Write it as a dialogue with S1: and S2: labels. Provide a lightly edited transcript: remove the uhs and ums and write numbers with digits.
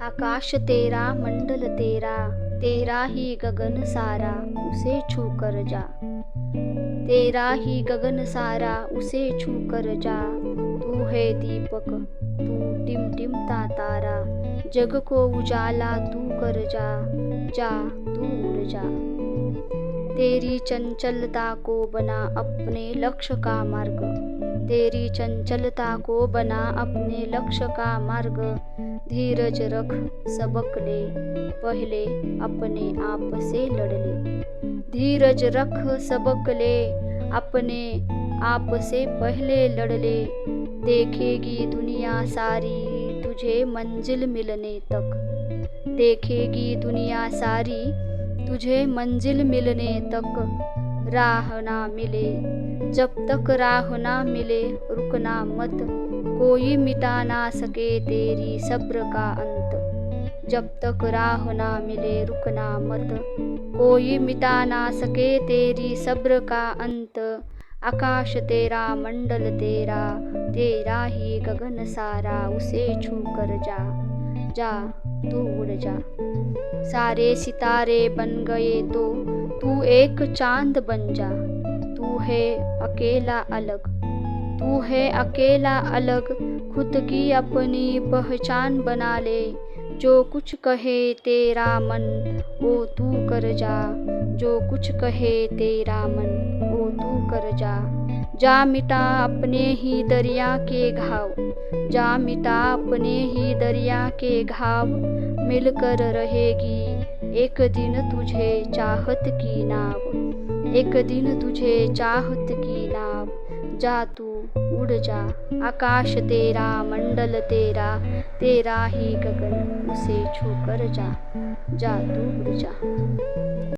S1: आकाश तेरा मंडल तेरा, तेरा ही गगन सारा, उसे छू कर जा। तेरा ही गगन सारा, उसे छू कर जा। तू है दीपक, तू टिमटिमता तारा, जग को उजाला तू कर जा। जा तू उड़ जा। तेरी चंचलता को बना अपने लक्ष्य का मार्ग, तेरी चंचलता को बना अपने लक्ष्य का मार्ग। धीरज रख सबक ले, पहले अपने आप से लड़ ले। धीरज रख सबक ले, अपने आप से पहले लड़ ले। देखेगी दुनिया सारी तुझे मंजिल मिलने तक, देखेगी दुनिया सारी तुझे मंजिल मिलने तक। राह ना मिले जब तक राह ना मिले, रुकना मत, कोई मिटा ना सके तेरी सब्र का अंत। जब तक राह ना मिले रुकना मत, कोई मिटा ना सके तेरी सब्र का अंत। आकाश तेरा मंडल तेरा, तेरा ही गगन सारा, उसे छू कर जा। जा तू उड़ जा। सारे सितारे बन गए तो तू एक चांद बन जा। तू है अकेला अलग, तू है अकेला अलग, खुद की अपनी पहचान बना ले। जो कुछ कहे तेरा मन वो तू कर जा, जो कुछ कहे तेरा मन वो तू कर जा। जा मिटा अपने ही दरिया के घाव, जा मिटा अपने ही दरिया के घाव। मिलकर रहेगी एक दिन तुझे चाहत की नाव, एक दिन तुझे चाहत की नाव। जा तू उड़ जा। आकाश तेरा मंडल तेरा, तेरा ही गगन, उसे छू कर जा। जा तू उड़ जा।